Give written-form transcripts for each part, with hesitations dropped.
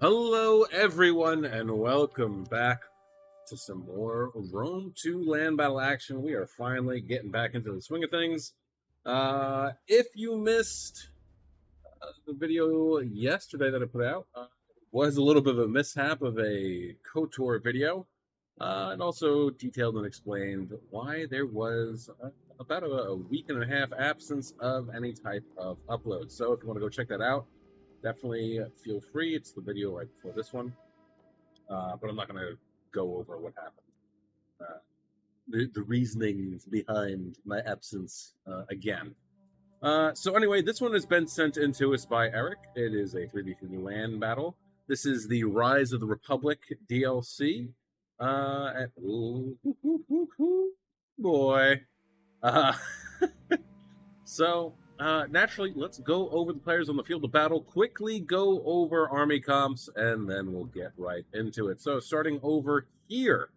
Hello, everyone, and welcome back to some more Rome 2 land battle action. We are finally getting back into the swing of things. If you missed the video yesterday that I put out, it was a little bit of a mishap of a KOTOR video, and also detailed and explained why there was about a week and a half absence of any type of upload. So if you want to go check that out, definitely feel free. It's the video right before this one. But I'm not going to go over what happened. The reasonings behind my absence again. So anyway, this one has been sent in to us by Eric. It is a 3v3 land battle. This is the Rise of the Republic DLC. Boy. So naturally, let's go over the players on the field of battle, quickly go over army comps, and then we'll get right into it. So starting over here,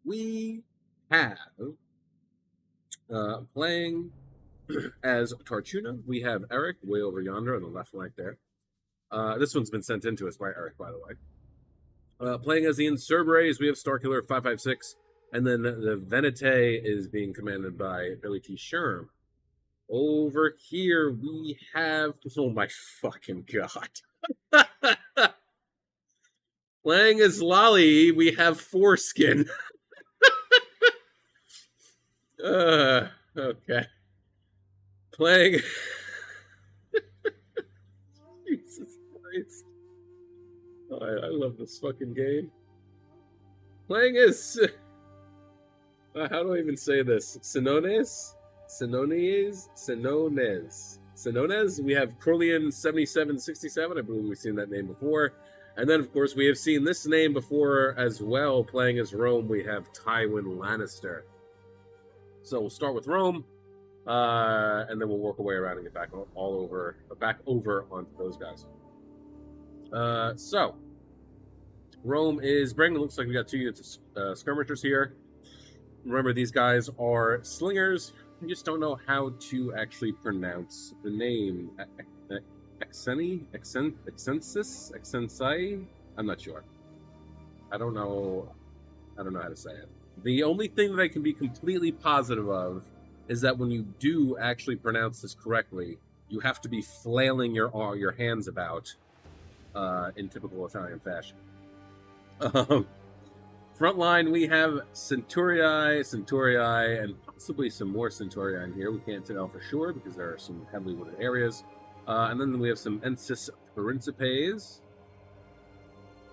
we have playing as Tarchuna, we have Eric way over yonder on the left flank there. This one's been sent in to us by Eric, by the way. Playing as the Insurberes, we have Starkiller 556, and then the Venete is being commanded by Billy T. Sherm. Over here, we have... Oh, my fucking God. Playing as Lolly, we have Foreskin. Okay. Playing... Jesus Christ. Oh, I love this fucking game. Playing as... how do I even say this? Sinones? Sinones. We have Crolian 7767. I believe we've seen that name before. And then, of course, we have seen this name before as well. Playing as Rome, we have Tywin Lannister. So we'll start with Rome, and then we'll work our way around and get back over onto those guys. So Rome is bringing. It looks like we got 2 units of skirmishers here. Remember, these guys are slingers. I just don't know how to actually pronounce the name. Exensai? I'm not sure. I don't know how to say it. The only thing that I can be completely positive of is that when you do actually pronounce this correctly, you have to be flailing your hands about in typical Italian fashion. Front line, we have Centurii, and possibly some more Centurii in here. We can't tell for sure because there are some heavily wooded areas. And then we have some Ensis Principes,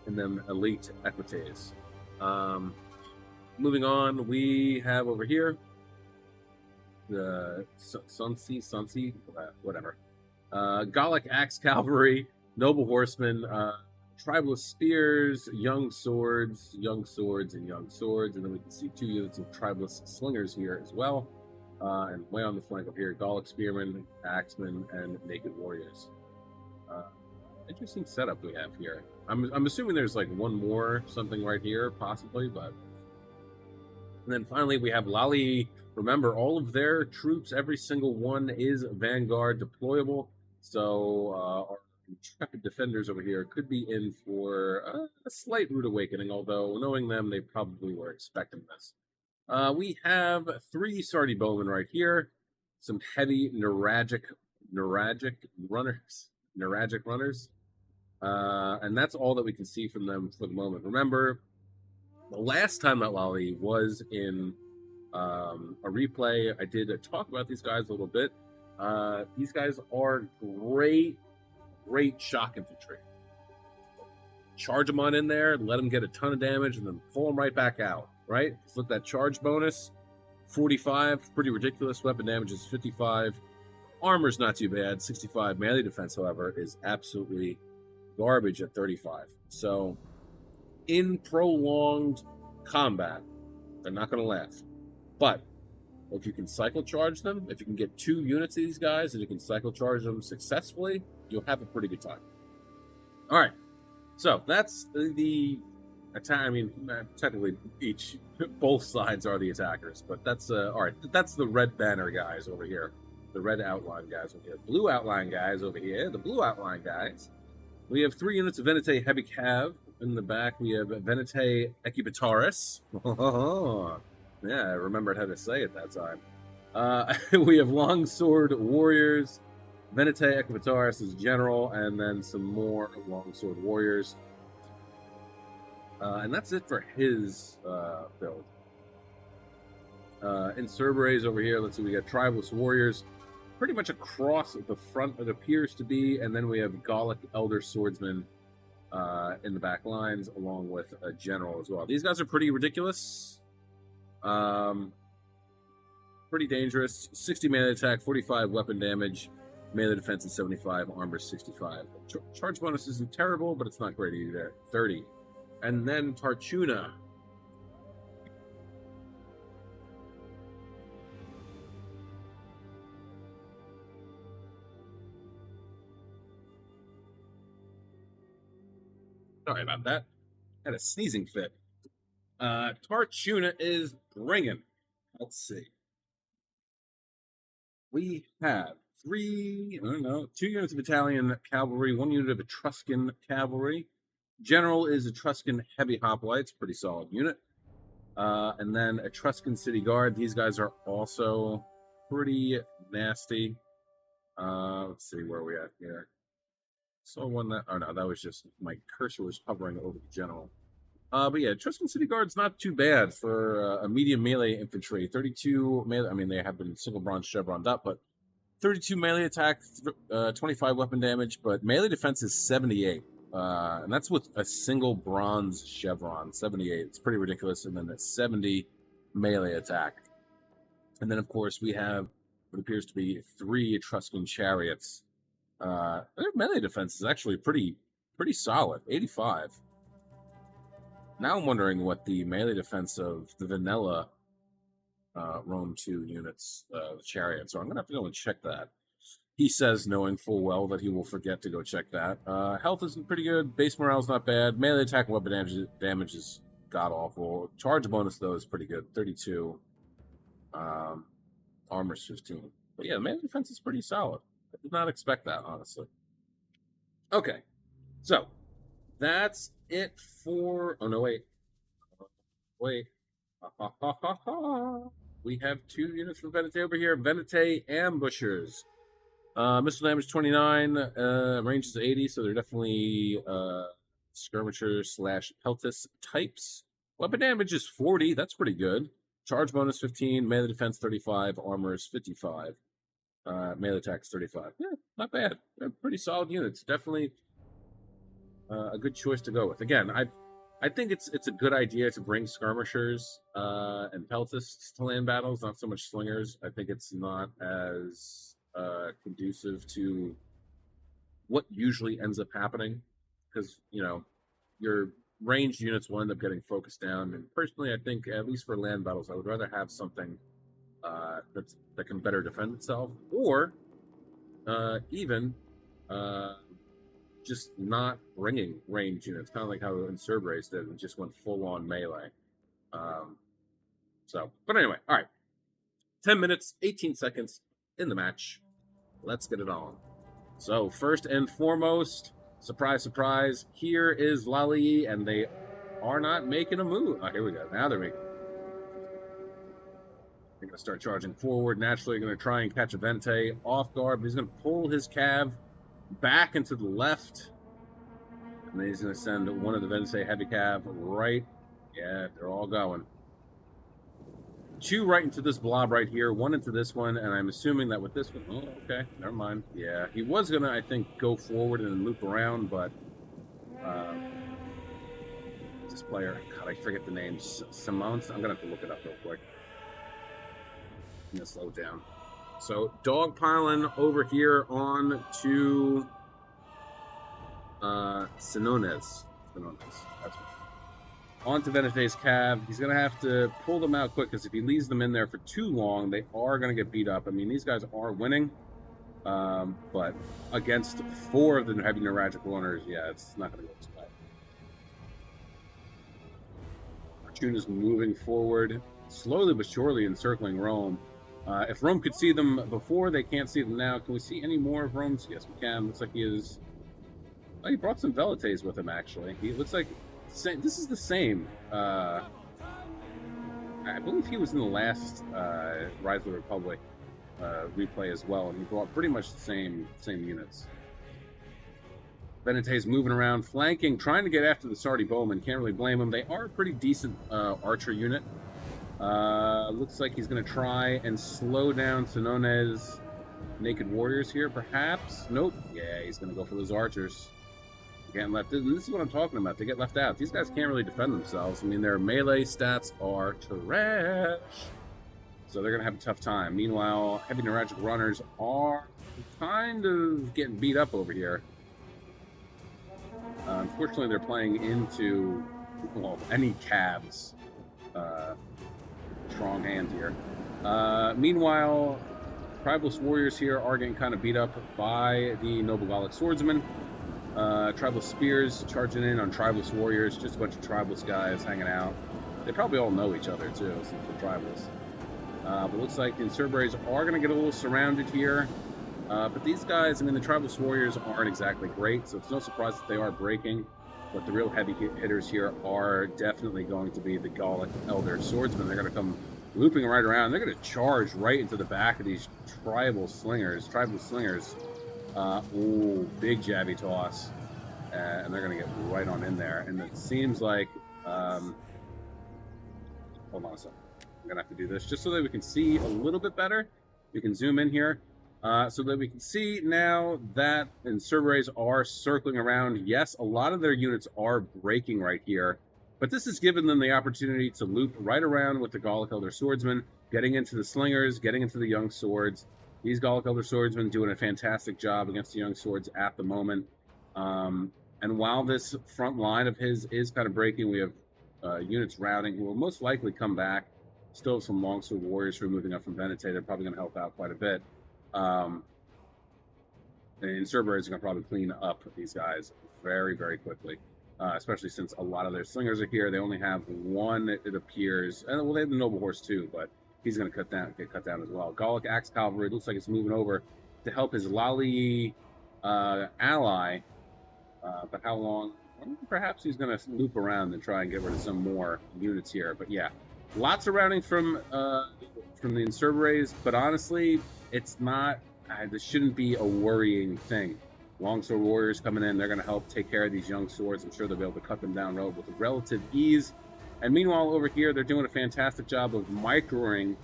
and then Elite Equites. Moving on, we have over here the Sunsi, whatever. Gallic Axe Cavalry, Noble Horsemen, Tribal Spears, Young Swords, and Young Swords. And then we can see 2 units of Tribalist Slingers here as well. And way on the flank up here, Gallic Spearmen, Axemen, and Naked Warriors. Interesting setup we have here. I'm assuming there's like one more something right here, possibly, but... And then finally we have Lali. Remember, all of their troops, every single one is Vanguard deployable. So our intrepid defenders over here could be in for a slight rude awakening, although knowing them, they probably were expecting this. We have 3 Sardi Bowmen right here, some heavy neuragic runners, and that's all that we can see from them for the moment. Remember, the last time that Lolly was in a replay, I did talk about these guys a little bit. These guys are great shock infantry. Charge them on in there, let them get a ton of damage, and then pull them right back out, right? So look, that charge bonus, 45, pretty ridiculous. Weapon damage is 55. Armor's not too bad, 65. Melee defense, however, is absolutely garbage at 35. So, in prolonged combat, they're not going to last. But if you can cycle charge them, if you can get 2 units of these guys and you can cycle charge them successfully, you'll have a pretty good time. All right, so that's the attack. I mean, technically, both sides are the attackers, but that's all right. That's the red banner guys over here, the red outline guys over here, blue outline guys over here, the blue outline guys, We have 3 units of Venete Heavy Cav. In the back, we have Venete Equipataris. Yeah, I remembered how to say it that time. We have Longsword Warriors. Venete Equipataris is general, and then some more Longsword Warriors. And that's it for his build. In Cerberus over here, let's see, we got Tribalist Warriors. Pretty much across the front, it appears to be, and then we have Gallic Elder Swordsmen in the back lines, along with a general as well. These guys are pretty ridiculous. Pretty dangerous. 60 melee attack, 45 weapon damage, melee defense is 75, armor 65. Charge bonus isn't terrible, but it's not great either. 30. And then Tarchuna. Sorry about that. Had a sneezing fit. Tarchuna is bringing. Let's see. We have 2 units of Italian cavalry, 1 unit of Etruscan cavalry. General is Etruscan heavy hoplites, pretty solid unit. And then Etruscan city guard. These guys are also pretty nasty. Let's see where we at here. Saw one that, oh no, that was just my cursor was hovering over the general. But yeah, Etruscan city guard's not too bad for a medium melee infantry. 32 melee. I mean, they have been single bronze chevroned up, but 32 melee attack, 25 weapon damage, but melee defense is 78. And that's with a single bronze chevron, 78. It's pretty ridiculous. And then a 70 melee attack. And then, of course, we have what appears to be 3 Etruscan chariots. Their melee defense is actually pretty solid, 85. Now I'm wondering what the melee defense of the vanilla Rome 2 units, the chariots. So I'm going to have to go and check that. He says, knowing full well that he will forget to go check that. Health isn't pretty good. Base morale's not bad. Melee attack and weapon damage is god-awful. Charge bonus, though, is pretty good. 32. Armor's 15. But yeah, melee defense is pretty solid. I did not expect that, honestly. Okay. So, that's it for... Oh, no, wait. We have 2 units from Venete over here. Venete Ambushers. Missile damage 29, range is 80, so they're definitely skirmishers / peltis types. Weapon damage is 40, that's pretty good. Charge bonus 15, melee defense 35, armor is 55, melee attack is 35. Yeah, not bad. They're pretty solid units. Definitely a good choice to go with. Again, I think it's a good idea to bring skirmishers and peltists to land battles, not so much slingers. I think it's not as conducive to what usually ends up happening, because your ranged units will end up getting focused down. And personally, I think at least for land battles, I would rather have something that can better defend itself, or even just not bringing ranged units, kind of like how in Cerberus did and just went full on melee. But anyway, all right, 10 minutes 18 seconds in the match. Let's get it on. So first and foremost, surprise, surprise, here is Lali, and they are not making a move. Oh, here we go. Now they're making. They're going to start charging forward. Naturally, going to try and catch a Vente off guard, but he's going to pull his cav back into the left. And then he's going to send one of the Vente heavy cav right. Yeah, they're all going. 2 right into this blob right here, 1 into this one, and I'm assuming that with this one... Oh, okay, never mind. Yeah, he was going to, I think, go forward and loop around, but... this player... God, I forget the name. Simons? I'm going to have to look it up real quick. I'm going to slow down. So, dogpiling over here on to... Sinones. That's what. On to Venete's cav. He's going to have to pull them out quick, because if he leaves them in there for too long, they are going to get beat up. I mean, these guys are winning, but against 4 of the heavy neuralgic runners, yeah, it's not going to go this way. Fortune is moving forward, slowly but surely encircling Rome. If Rome could see them before, they can't see them now. Can we see any more of Rome's? Yes, we can. Looks like he is Oh, he brought some Velites with him, actually. He looks like... This is the same. I believe he was in the last Rise of the Republic replay as well, and he brought pretty much the same units. Benite's moving around, flanking, trying to get after the Sardi Bowmen. Can't really blame him. They are a pretty decent archer unit. Looks like he's going to try and slow down Sonone's Naked Warriors here, perhaps. Nope. Yeah, he's going to go for those archers. Getting left in. This is what I'm talking about. They get left out. These guys can't really defend themselves. I mean, their melee stats are trash. So they're going to have a tough time. Meanwhile, heavy neuralgic runners are kind of getting beat up over here. Unfortunately, they're playing into, well, any Cavs strong hand here. Meanwhile, Tribalist Warriors here are getting kind of beat up by the Noble Gallic Swordsmen. Tribalist Spears charging in on Tribalist Warriors. Just a bunch of Tribalist guys hanging out. They probably all know each other, too, since they're Tribalists. But looks like the Insurberes are going to get a little surrounded here. But these guys, I mean, the Tribalist Warriors aren't exactly great, so it's no surprise that they are breaking. But the real heavy hitters here are definitely going to be the Gallic Elder Swordsmen. They're going to come looping right around. They're going to charge right into the back of these Tribal Slingers. Ooh, big jabby toss. And they're going to get right on in there. And it seems like... hold on a second. I'm going to have to do this just so that we can see a little bit better. We can zoom in here. So that we can see now that Insurberes are circling around. Yes, a lot of their units are breaking right here, but this has given them the opportunity to loop right around with the Gallic Elder Swordsmen, getting into the Slingers, getting into the Young Swords. These Gallic Elder Swordsmen doing a fantastic job against the Young Swords at the moment. And while this front line of his is kind of breaking, we have units routing who will most likely come back. Still have some Longsword Warriors who are moving up from Venete. They're probably going to help out quite a bit. And Insurberes are going to probably clean up these guys very, very quickly, especially since a lot of their slingers are here. They only have one, it appears, and well, they have the Noble Horse too, but he's going to get cut down as well. Gallic Axe Cavalry, it looks like it's moving over to help his Lali ally, but how long? Perhaps he's going to loop around and try and get rid of some more units here. But yeah, lots of routing from the Insurberes, but honestly, it's not, this shouldn't be a worrying thing. Longsword Warriors coming in, they're going to help take care of these Young Swords. I'm sure they'll be able to cut them down with relative ease. And meanwhile, over here, they're doing a fantastic job of microing,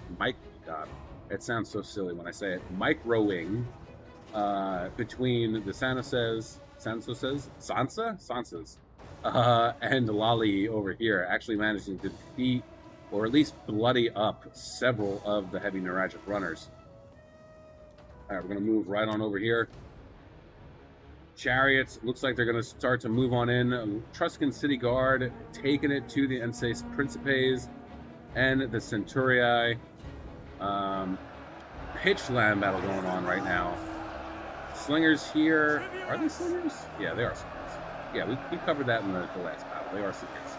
God, it sounds so silly when I say it, microing between the Sansas, and Lali over here, actually managing to defeat, or at least bloody up, several of the heavy neuralgic runners. All right, we're going to move right on over here. Chariots, looks like they're going to start to move on in. Etruscan City Guard, taking it to the Enses Principes and the Centurii. Pitch land battle going on right now. Slingers here. Are they slingers? Yeah, they are slingers. Yeah, we covered that in the last battle. They are slingers.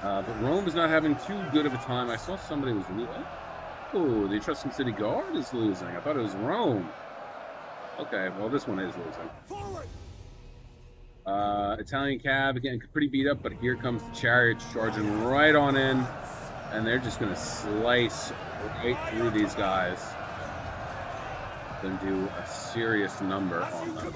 But Rome is not having too good of a time. I saw somebody was losing. Oh, the Etruscan City Guard is losing. I thought it was Rome. Okay, well, this one is losing. Italian Cab getting pretty beat up, but here comes the Chariots charging right on in, and they're just going to slice right through these guys and do a serious number on them.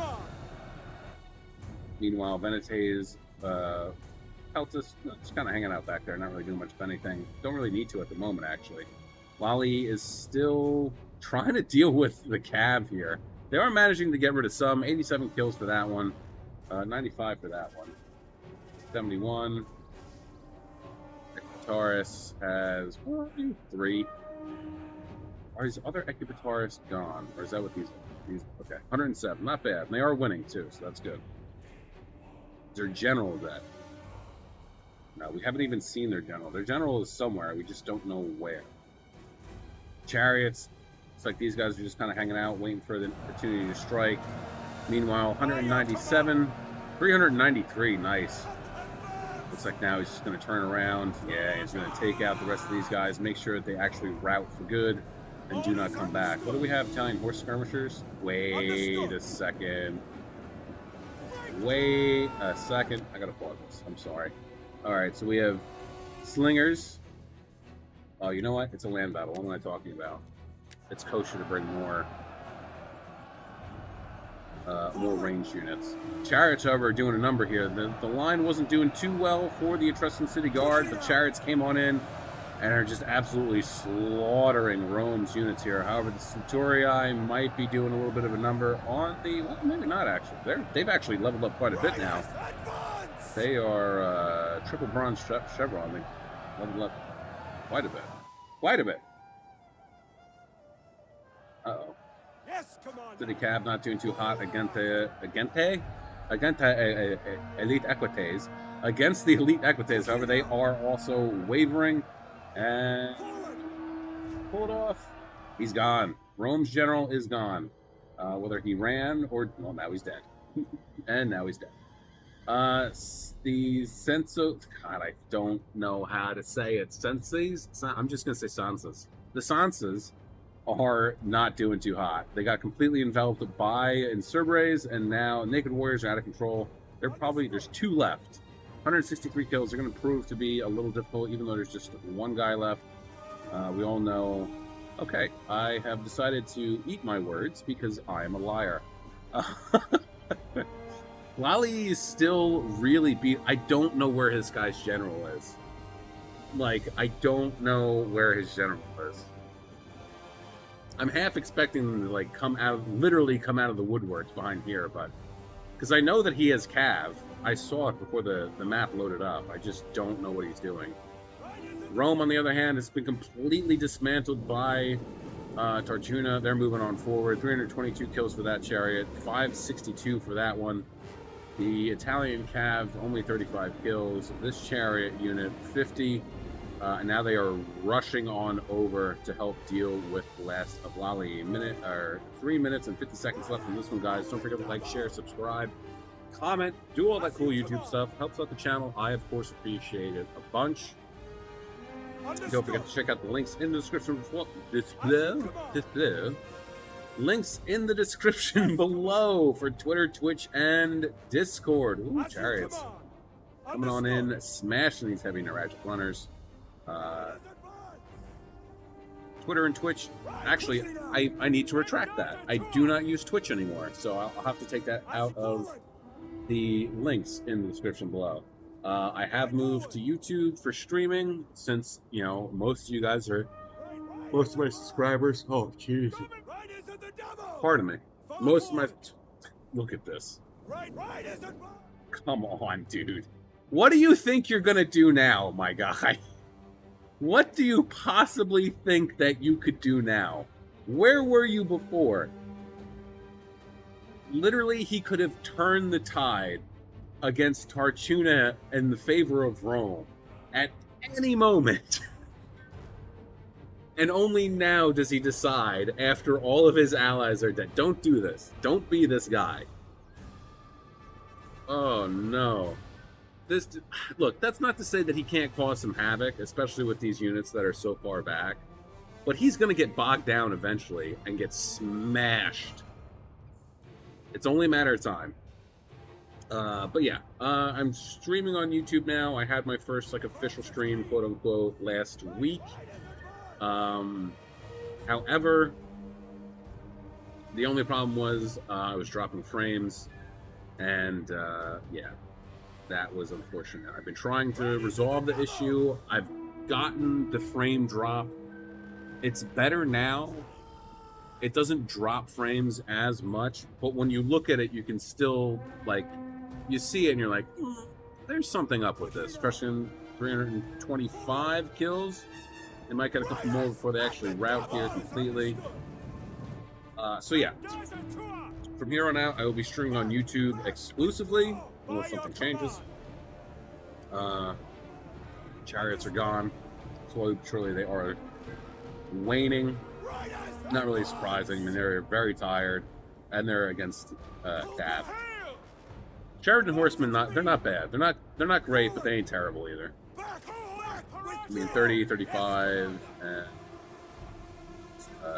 Meanwhile, Venete's Peltis just kind of hanging out back there, not really doing much of anything. Don't really need to at the moment, actually. Lali is still trying to deal with the Cav here. They are managing to get rid of some. 87 kills for that one. 95 for that one. 71. Equipataris has 3. Are these other Equipataris gone? Or is that what these are? Okay, 107. Not bad. And they are winning, too, so that's good. Their general is that? No, we haven't even seen their general. Their general is somewhere. We just don't know where. Chariots. Looks like these guys are just kind of hanging out, waiting for the opportunity to strike. Meanwhile, 197. 393. Nice. Looks like now he's just going to turn around. Yeah, he's going to take out the rest of these guys, make sure that they actually route for good and do not come back. What do we have? Italian horse skirmishers? Wait a second. wait a second. I gotta pause this. I'm sorry. All right, so we have slingers. Oh, you know what? It's a land battle. What am I talking about? It's kosher to bring more ranged units. Chariots, however, are doing a number here. The line wasn't doing too well for the Etruscan City Guard. The chariots came on in and are just absolutely slaughtering Rome's units here. However, the Centurii might be doing a little bit of a number on the... Well, maybe not, actually. They've actually leveled up quite a bit now. They are triple bronze chevron. They leveled up quite a bit. Quite a bit. Uh-oh. City Cab not doing too hot against Elite Equites. Against the Elite Equites, however, they are also wavering and pull it off. He's gone. Rome's general is gone. Whether he ran or... Well, now he's dead. And now he's dead. The Senso... God, I don't know how to say it. Senses? I'm just going to say Sansas. The Sansas are not doing too hot. They got completely enveloped by Insurberes, and now Naked Warriors are out of control. There's 2 left. 163 kills. They're going to prove to be a little difficult, even though there's just 1 guy left. We all know... Okay, I have decided to eat my words because I am a liar. Lally is still really beat. I don't know where his guy's general is. Like, I don't know where his general is. I'm half expecting them to, like, literally come out of the woodworks behind here, but... Because I know that he has Cav. I saw it before the map loaded up. I just don't know what he's doing. Rome, on the other hand, has been completely dismantled by Tartuna. They're moving on forward. 322 kills for that chariot. 562 for that one. The Italian Cav, only 35 kills. This chariot unit, 50. And now they are rushing on over to help deal with the last of Lally. 3 minutes and 50 seconds left on this one, guys. Don't forget to like, share, subscribe, comment, do all that cool YouTube stuff. Helps out the channel. I, of course, appreciate it a bunch. Don't forget to check out the links in the description below. Links in the description below for Twitter, Twitch, and Discord. Ooh, chariots. Coming on in, smashing these heavy Neuragic runners. Twitter and Twitch. Actually, I need to retract that. I do not use Twitch anymore, so I'll have to take that out of the links in the description below. I have moved to YouTube for streaming since, you know, most of you guys are... Most of my subscribers... Oh, jeez. Pardon me. Most of my... Look at this. Come on, dude. What do you think you're gonna do now, my guy? What do you possibly think that you could do now? Where were you before? Literally, he could have turned the tide against Tartuna in the favor of Rome at any moment. And only now does he decide, after all of his allies are dead, don't do this. Don't be this guy. Oh, no. Look, that's not to say that he can't cause some havoc, especially with these units that are so far back. But he's going to get bogged down eventually and get smashed. It's only a matter of time. But yeah, I'm streaming on YouTube now. I had my first, like, official stream, quote-unquote, last week. However, the only problem was I was dropping frames, and yeah, that was unfortunate. I've been trying to resolve the issue. I've gotten the frame drop. It's better now. It doesn't drop frames as much, but when you look at it, you can still, like, you see it and you're like, there's something up with this. Crushing 325 kills. They might get a couple more before they actually route here completely. So yeah, from here on out, I will be streaming on YouTube exclusively unless something changes. Chariots are gone. Slowly but surely they are waning. Not really surprising. I mean, they're very tired, and they're against Cav. Sheridan Horsemen, they're not bad. They're not great, but they ain't terrible either. I mean, 30, 35, and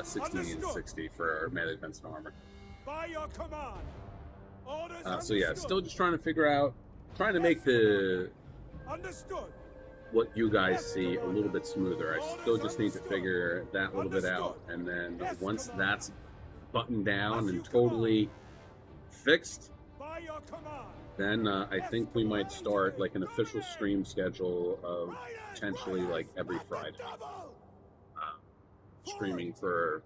60 and 60 for melee defense and armor. By your command. So yeah, still just trying to figure out, trying to make the what you guys see a little bit smoother. I still just need to figure that little bit out, and then once that's buttoned down and totally fixed, then I think we might start like an official stream schedule of potentially like every Friday, streaming for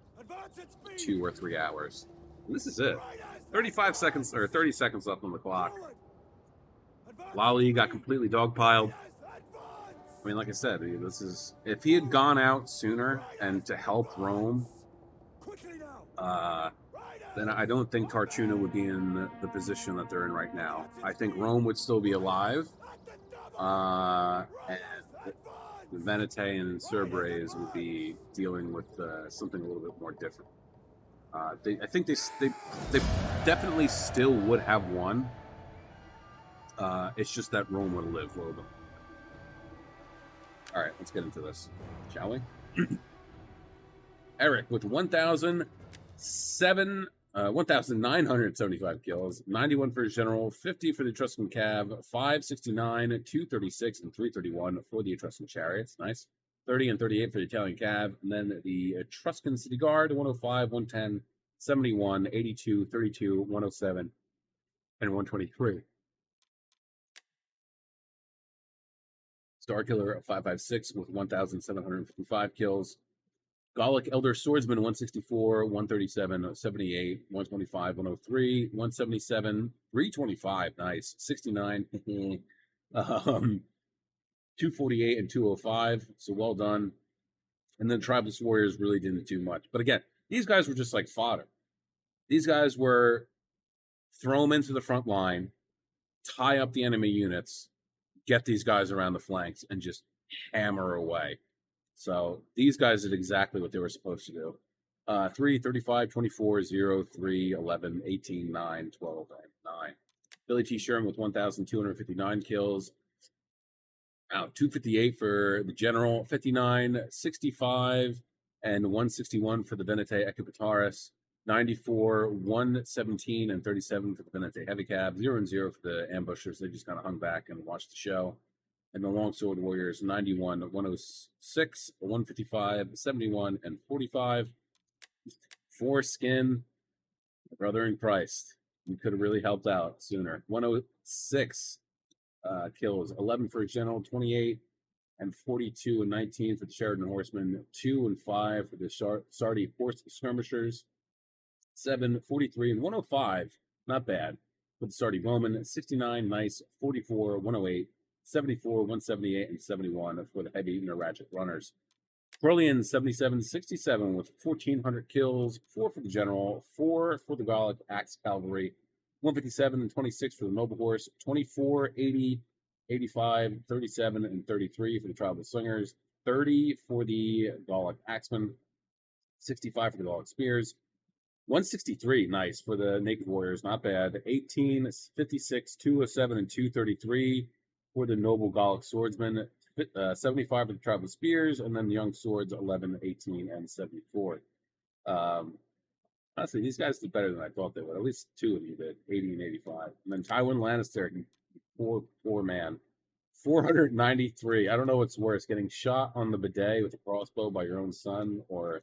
2 or 3 hours. And this is it. 35 seconds or 30 seconds left on the clock. Lally got completely dogpiled. I mean, like I said, this is, if he had gone out sooner and to help Rome, then I don't think Tarchuna would be in the position that they're in right now. I think Rome would still be alive, and the Venete and Cerberus would be dealing with something a little bit more different. I think they definitely still would have won. It's just that Rome would have lived a little bit. All right, let's get into this, shall we? Eric with 1,975 kills, 91 for his general, 50 for the Etruscan Cav, 569, 236, and 331 for the Etruscan Chariots. Nice. 30 and 38 for the Italian Cav, and then the Etruscan City Guard, 105, 110, 71, 82, 32, 107, and 123. Starkiller 556 with 1,755 kills. Gallic Elder Swordsman 164, 137, 78, 125, 103, 177, 325. Nice. 69, 248, and 205. So well done. And then Tribalist Warriors really didn't do much. But again, these guys were just like fodder. These guys were throw them into the front line, tie up the enemy units, get these guys around the flanks, and just hammer away. So these guys did exactly what they were supposed to do. 3, 35, 24, 0, 3, 11, 18, 9, 12, and 9. Billy T. Sherman with 1,259 kills. 258 for the General, 59, 65, and 161 for the Venete Equipataris. 94, 117, and 37 for the Venete Heavy Cab. 0 and 0 for the Ambushers. They just kind of hung back and watched the show. And the Longsword Warriors, 91, 106, 155, 71, and 45. Foreskin, brother in Christ. You could have really helped out sooner. 106 kills, 11 for his general, 28, and 42 and 19 for the Sheridan Horsemen, 2 and 5 for the Sardi Horse Skirmishers, 7, 43, and 105. Not bad. For the Sardi Bowman, 69, nice, 44, 108. 74, 178, and 71 for the Heavy Ratchet Runners. Brilliant 77, 67 with 1,400 kills, 4 for the General, 4 for the Gallic Axe Cavalry, 157 and 26 for the Noble Horse, 24, 80, 85, 37, and 33 for the Tribal Slingers, 30 for the Gallic Axemen, 65 for the Gallic Spears, 163, nice, for the Naked Warriors, not bad, 18, 56, 207, and 233 for the Noble Gallic Swordsmen, 75 for the Tribal Spears, and then the Young Swords, 11, 18, and 74. Honestly, these guys did better than I thought they would. At least 2 of you did, 80 and 85. And then Tywin Lannister, poor man, 493. I don't know what's worse, getting shot on the bidet with a crossbow by your own son, or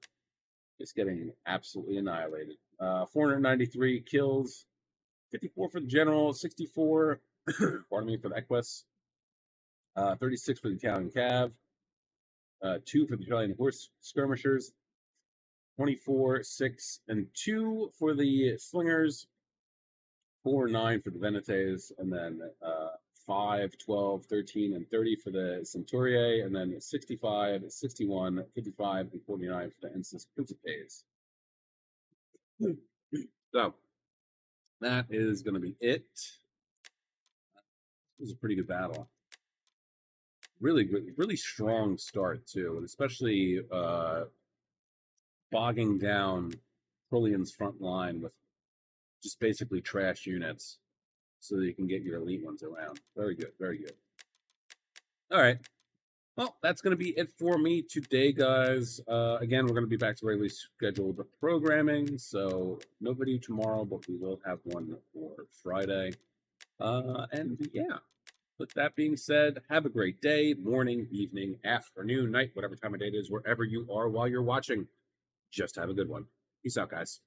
just getting absolutely annihilated. 493 kills, 54 for the General, 64, pardon me, for the Equus. 36 for the Italian Cav, 2 for the Italian Horse Skirmishers, 24, 6, and 2 for the Slingers, 4, 9 for the Venetes, and then 5, 12, 13, and 30 for the Centuriae, and then 65, 61, 55, and 49 for the Ensis Principes. So, that is going to be it. It was a pretty good battle. Really good, really strong start too, and especially bogging down Trillian's front line with just basically trash units so that you can get your elite ones around. Very good, very good. All right. Well, that's going to be it for me today, guys. Again, we're going to be back to regularly scheduled programming. So, no video tomorrow, but we will have one for Friday. And yeah, with that being said, have a great day, morning, evening, afternoon, night, whatever time of day it is, wherever you are while you're watching. Just have a good one. Peace out, guys.